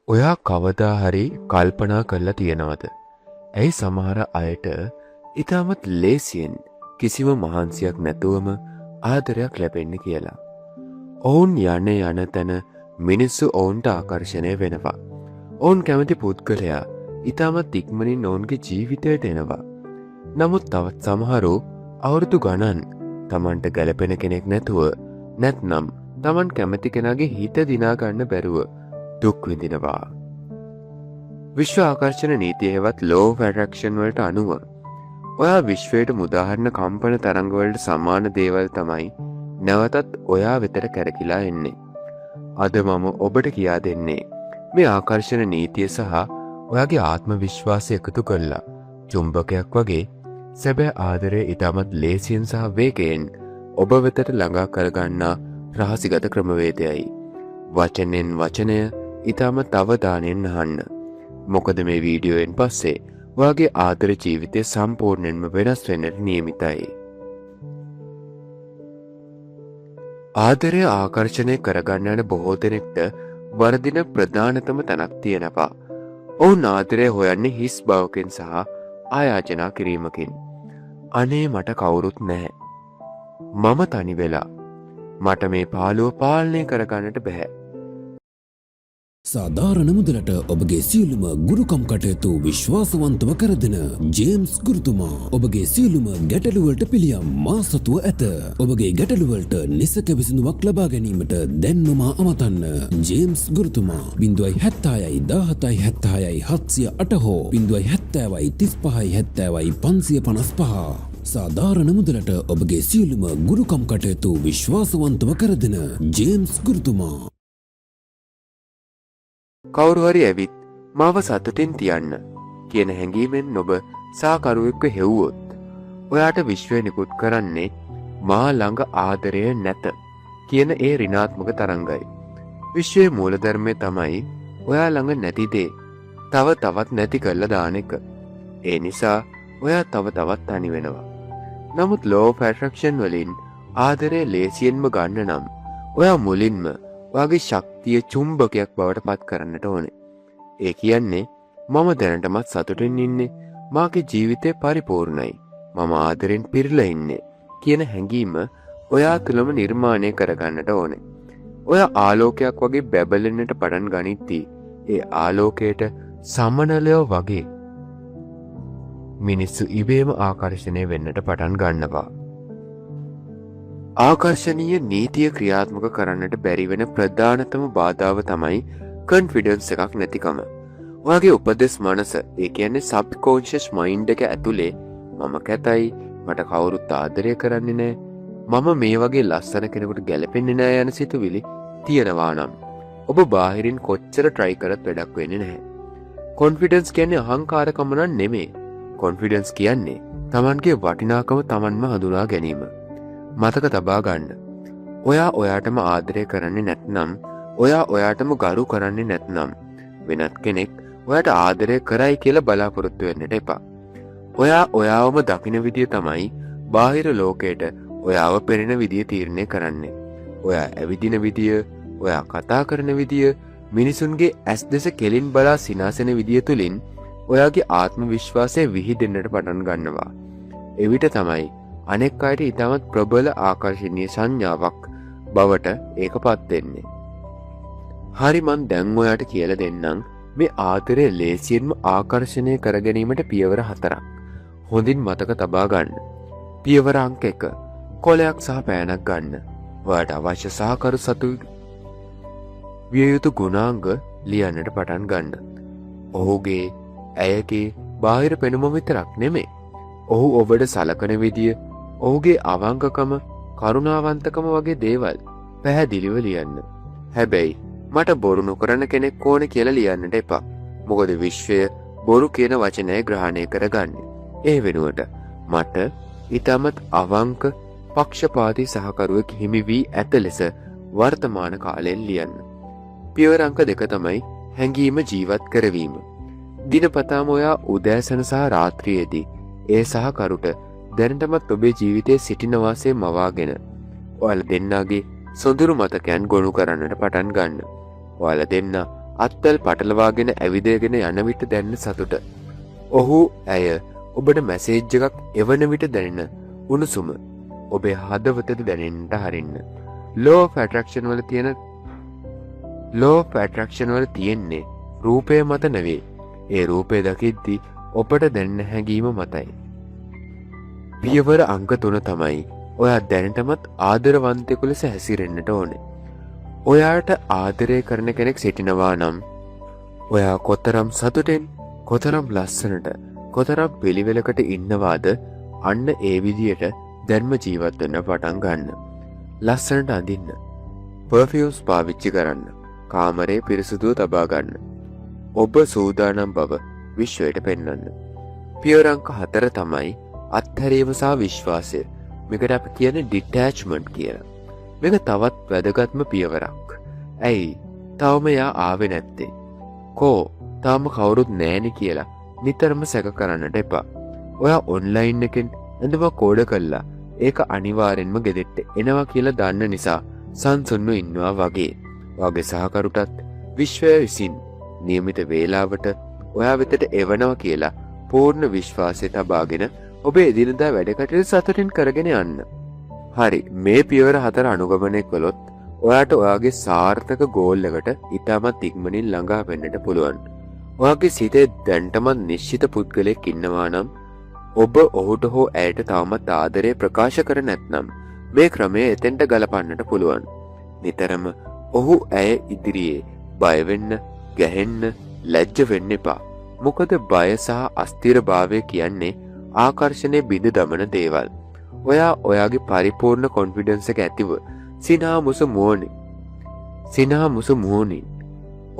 ඔයා කවදා හරි කල්පනා කරලා තියෙනවද? ඇයි සමහර අයට ඊටමත් ලේසියෙන් කිසිම මහන්සියක් නැතුවම ආදරයක් ලැබෙන්නේ කියලා. ඔවුන් යන තැන මිනිස්සු ඔවුන්ට ආකර්ෂණය වෙනවා. ඔවුන් කැමති පුද්ගලයා ඊටමත් ඉක්මනින් ඔවුන්ගේ ජීවිතයට එනවා. නමුත් තවත් සමහරු අවුරුදු ගණන් Tamanට ගැළපෙන කෙනෙක් නැතුව නැත්නම් Taman කැමති කෙනාගේ හිත දිනා ගන්න බැරුව දුක් විඳිනවා. විශ්ව ආකර්ෂණ නීතියේවත් law of attraction වලට අනුව ඔයා විශ්වයට මුදාහරන කම්පන තරංග වලට සමාන දේවල් තමයි නැවතත් ඔයා වෙතට කැරකිලා එන්නේ. අද මම ඔබට කියා දෙන්නේ මේ ආකර්ෂණ නීතිය සහ ඔයාගේ ආත්ම විශ්වාසය එකතු කරලා චුම්බකයක් වගේ සැබෑ ආදරය ඊටමත් ලේසියෙන් සහ වේගයෙන් ඔබ වෙතට ළඟා කරගන්නා රහසිගත ක්‍රමවේදයයි. වචනෙන් වචනය ඊටමත් අවධානයෙන් අහන්න. මොකද මේ වීඩියෝෙන් පස්සේ ඔයාගේ ආදර ජීවිතය සම්පූර්ණයෙන්ම වෙනස් වෙන්නට නියමිතයි. ආදරය ආකර්ෂණය කරගන්න යන බොහෝ දෙනෙක්ට වර්ධින ප්‍රධානතම තැනක් තියෙනවා. ඔවුන් ආදරය හොයන්නේ හිස් බවකින් සහ ආයාචනා කිරීමකින්. අනේ මට කවුරුත් නැහැ. මම තනි වෙලා. මට මේ පාළුව පාලනය කරගන්නට බැහැ. සාධාරණ මුදලට ඔබගේ සියලුම ගුරුකම් කටයුතු විශ්වාසවන්තව කර දෙන ජේම්ස් ගුරුතුමා ඔබගේ සියලුම ගැටලුවලට පිළියම් මා සතුව ඇත. ඔබගේ ගැටලුවලට නිසක විසඳුමක් ලබා ගැනීමට දැන් නොමා අමතන්න. ජේම්ස් ගුරුතුමා 076 17 76 708 හෝ 070 35 70 555. සාධාරණ මුදලට ඔබගේ සියලුම ගුරුකම් කටයුතු විශ්වාසවන්තව කර දෙන ජේම්ස් ගුරුතුමා. කවුරු හරි ඇවිත් මාව සතුටින් තියන්න කියන හැඟීමෙන් ඔබ සාකරුවෙක්ව හෙව්වොත් ඔයාට විශ්වය නිකුත් කරන්නේ මා ළඟ ආදරය නැත කියන ඒ ඍණාත්මක තරංගයි. විශ්වයේ මූලධර්මය තමයි ඔයා ළඟ නැති දේ තව තවත් නැති කරලා දාන එක. ඒ නිසා ඔයා තව තවත් තනි වෙනවා. නමුත් law of attraction වලින් ආදරය ලේසියෙන්ම ගන්න නම් ඔයා මුලින්ම ඔයාගේ ශක්තිය චුම්බකයක් බවට පත් කරන්නට ඕනේ. ඒ කියන්නේ මම දැනටමත් සතුටින් ඉන්නේ. මාගේ ජීවිතය පරිපූර්ණයි. මම ආදරෙන් පිරීලා ඉන්නේ කියන හැඟීම ඔයා තුළම නිර්මාණය කරගන්නට ඕනේ. ඔයා ආලෝකයක් වගේ බැබලෙන්නට පටන් ගනිද්දී ඒ ආලෝකයට සමනලයෝ වගේ මිනිස්සු ඉබේම ආකර්ෂණය වෙන්නට පටන් ගන්නවා. ආකර්ශනීය නීතිය ක්‍රියාත්මක කරන්නට බැරි වෙන ප්‍රධානතම බාධාව තමයි කොන්ෆිඩන්ස් එකක් නැතිකම. ඔයාගේ උපදෙස් මනස, ඒ කියන්නේ සබ්කොන්ෂස් මයින්ඩ් එක ඇතුලේ මම කැතයි, මට කවුරුත් ආදරය කරන්නේ නැහැ, මම මේ වගේ ලස්සන කෙනෙකුට ගැලපෙන්නේ නැහැ යන සිතුවිලි තියෙනවා නම් ඔබ බාහිරින් කොච්චර try කරත් වැඩක් වෙන්නේ නැහැ. කොන්ෆිඩන්ස් කියන්නේ අහංකාරකම නෙමෙයි. කොන්ෆිඩන්ස් කියන්නේ Tamanගේ වටිනාකම Tamanම හඳුනා ගැනීම. මතක තබා ගන්න. ඔයා ඔයාටම ආදරය කරන්නේ නැත්නම්, ඔයා ඔයාටම ගරු කරන්නේ නැත්නම් වෙනත් කෙනෙක් ඔයාට ආදරය කරයි කියලා බලාපොරොත්තු වෙන්නට එපා. ඔයා ඔයාවම දකින විදිය තමයි බාහිර ලෝකයට ඔයාව පෙනෙන විදිය තීරණය කරන්නේ. ඔයා ඇවිදින විදිය, ඔයා කතා කරන විදිය, මිනිසුන්ගේ ඇස් දෙස කෙලින් බලා සිනාසෙන විදිය තුලින් ඔයාගේ ආත්ම විශ්වාසය විහිදෙන්නට පටන් ගන්නවා. එවිට තමයි අනෙක් අයට ඉතාමත් ප්‍රබල ආකර්ශනීය සංඥාවක් බවට ඒකපත් වෙන්නේ. හරි, මං දැන් ඔයාට කියලා දෙන්නම් මේ ආදරය ලේසියෙන්ම ආකර්ෂණය කර ගැනීමට පියවර 4ක්. හොඳින් මතක තබා ගන්න. පියවර අංක 1. කොලයක් සහ පෑනක් ගන්න. ඔයාට අවශ්‍ය සහකරු සතු විය යුතු ගුණාංග ලියන්නට පටන් ගන්න. ඔහුගේ, ඇයගේ බාහිර පෙනුම විතරක් නෙමෙයි, ඔහු ඔබට සලකන විදිය, ඔහුගේ අවංකකම, කරුණාවන්තකම වගේ දේවල් පැහැදිලිව ලියන්න. හැබැයි මට බොරු නොකරන කෙනෙක් ඕන කියලා ලියන්නට එපා. මොකද විශ්වය බොරු කියන වචනය ග්‍රහණය කරගන්නේ. ඒ වෙනුවට මට ඊටමත් අවංක, පක්ෂපාතී සහකරුවෙක් හිමි වී ඇත ලෙස වර්තමාන කාලයෙන් ලියන්න. පියවර අංක 2 තමයි හැඟීම ජීවත් කරවීම. දිනපතාම ඔයා උදෑසන සහ රාත්‍රියේදී ඒ සහකරුට දැනටමත් ඔබේ ජීවිතයේ සිටින වාසේ මවාගෙන ඔයාලා දෙන්නාගේ සොඳුරු මතකයන් ගොනු කරන්නට පටන් ගන්න. ඔයාලා දෙන්න අත්තල් පටලවාගෙන ඇවිදගෙන යන විට දැනෙන සතුට. ඔහු ඇය ඔබට මැසේජ් එකක් එවන විට දැනෙන උණුසුම ඔබේ හදවතට දැනෙන්නට හරින්න. ලෝ ඔෆ් ඇට්‍රැක්ෂන් වල තියෙන්නේ රූපය මත නෙවෙයි. ඒ රූපය දකිද්දී ඔබට දැනෙන හැඟීම මතයි. පියවර අංක 3 තමයි ඔයා දැනටමත් ආදරවන්තයෙකු ලෙස හැසිරෙන්නට ඕනේ. ඔයාට ආදරය කරන කෙනෙක් සිටිනවා නම් ඔයා කොතරම් සතුටෙන් කොතරම් ලස්සනට කොතරම් පිළිවෙලකට ඉන්නවාද අන්න ඒ විදියට දැන්ම ජීවත් වෙන්න පටන් ගන්න. ලස්සනට අඳින්න, පර්ෆියුම්ස් පාවිච්චි කරන්න, කාමරේ පිරිසිදුව තබා ගන්න. ඔබ සූදානම් බව විශ්වයට පෙන්වන්න. පියවර අංක 4 තමයි අත්හැරීම සහ විශ්වාසය. මේකට අපි කියන්නේ ඩිටැච්මන්ට් කියලා. මේක තවත් වැදගත්ම පියවරක්. ඇයි තවම යා ආවේ නැත්තේ? කෝ තාම කවුරුත් නැහැනේ කියලා නිතරම සැක කරන්නට එපා. ඔයා ඔන්ලයින් එකෙන් ඇඳුමක් ඕඩර් කළා. ඒක අනිවාර්යෙන්ම ගෙදෙට්ට එනවා කියලා දන්න නිසා සංසුන්ව ඉන්නවා වගේ. ඔයාගේ සහකරුටත් විශ්වය විසින් නියමිත වේලාවට ඔයා වෙතට එවනවා කියලා පූර්ණ විශ්වාසය තබාගෙන ඔබේ එදිනදා වැඩ කටයුතු සතුටින් කරගෙන යන්න. හරි, මේ පියවර 4 අනුගමනය කළොත් ඔයාට ඔයාගේ සාර්ථක ගෝල් එකට ඉතාමත් ඉක්මනින් ළඟා වෙන්නට පුළුවන්. ඔයාගේ සිතේ දැන්ටමත් නිශ්චිත පුද්ගලයෙක් ඉන්නවා නම් ඔබ ඔහුට හෝ ඇයට තවමත් ආදරය ප්‍රකාශ කර නැත්නම් මේ ක්‍රමය එතෙන්ට ගලපන්නට පුළුවන්. නිතරම ඔහු ඇය ඉදිරියේ බය වෙන්න, ගැහෙන්න, ලැජ්ජ වෙන්න එපා. මොකද බය සහ අස්ථිරභාවය කියන්නේ ආකර්ෂණය බිඳ දමන දේවල්. ඔයා ඔයාගේ පරිපූර්ණ කොන්ෆිඩන්ස් එක ඇතිව සිනාමුසු මුවනින්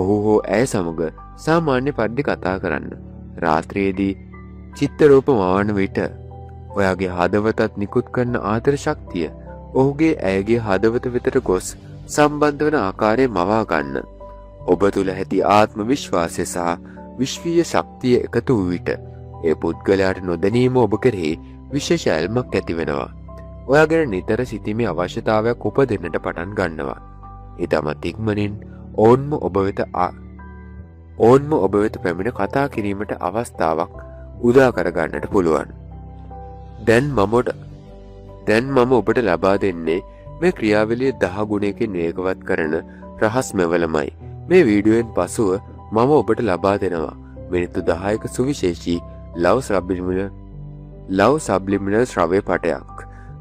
ඔහු හෝ ඇය සමග සාමාන්‍ය පරිදි කතා කරන්න. රාත්‍රියේදී චිත්තරූප මවන විට ඔයාගේ හදවතත් නිකුත් කරන ආදර ශක්තිය ඔහුගේ ඇයගේ හදවත වෙතට ගොස් සම්බන්ධ වන ආකාරය මවා ගන්න. ඔබ තුළ ඇති ආත්ම විශ්වාසය සහ විශ්වීය ශක්තිය එකතු වූ විට ඒ පුද්ගලයාට නොදැනීම ඔබ කෙරෙහි විශේෂ ඇල්මක් ඇති වෙනවා. ඔයා ගැන නිතර සිතීමේ අවශ්‍යතාවයක් උපදින්නට පටන් ගන්නවා. ඊටමත් ඉක්මනින් ඕන්ම ඔබ වෙත පැමිණ කතා කිරීමට අවස්ථාවක් උදා කර ගන්නට පුළුවන්. දැන් මම ඔබට ලබා දෙන්නේ මේ ක්‍රියාවලිය 10 ගුණයකින් වේගවත් කරන රහස් මෙවලමයි. මේ වීඩියෝෙන් පසුව මම ඔබට ලබා දෙනවා මිනිත්තු 10ක සුවිශේෂී ලව් සබ්ලිමිනල් ශ්‍රව්‍ය පටයක්.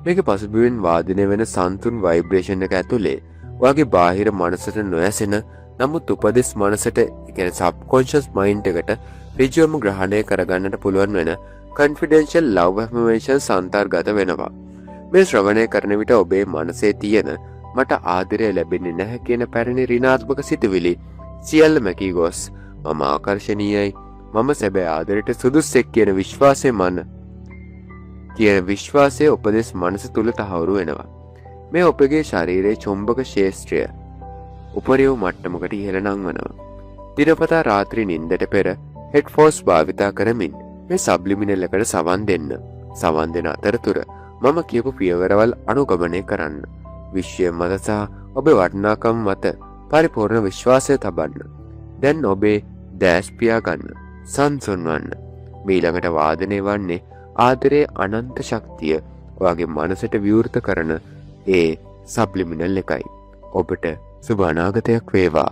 මේක පසුබිමින් වාදනය වෙන සන්තුන් වයිබ්‍රේෂන් එක ඇතුලේ ඔයාගේ බාහිර මනසට නොඇසෙන නමුත් උපදෙස් මනසට කියන්නේ සබ්කොන්ෂස් මයින්ඩ් එකට ඍජුවම ග්‍රහණය කරගන්නට පුළුවන් වෙන confidential love affirmations අන්තර්ගත වෙනවා. මේ ශ්‍රවණය කරන විට ඔබේ මනසේ තියෙන මට ආදරය ලැබෙන්නේ නැහැ කියන පැරණි ඍණාත්මක සිතුවිලි සියල්ල මැකී ගොස් මම ආකර්ශනීයයි, මම සැබෑ ආදරයට සුදුස්සෙක් කියන විශ්වාසය උපදෙස් මනස තුල තහවුරු වෙනවා. මේ ඔබගේ ශරීරයේ චුම්බක ශේෂ්ත්‍රය උපරිම මට්ටමකට ඉහළ නංවනවා. දිනපතා රාත්‍රී නිින්දට පෙර හෙඩ්ෆෝන්ස් භාවිතා කරමින් මේ සබ්ලිමිනල් එකට සවන් දෙන අතරතුර මම කියපු පියවරවල් අනුගමනය කරන්න. විශ්වය මත සහ ඔබේ වටිනාකම් මත පරිපූර්ණ විශ්වාසය තබන්න. දැන් ඔබේ දැස් පියාගන්න, සංසුන් වන්න. මීළඟට වාදනය වන්නේ ආදරයේ අනන්ත ශක්තිය ඔයාගේ මනසට විවෘත කරන ඒ සබ්ලිමිනල් එකයි. ඔබට සුබ අනාගතයක් වේවා.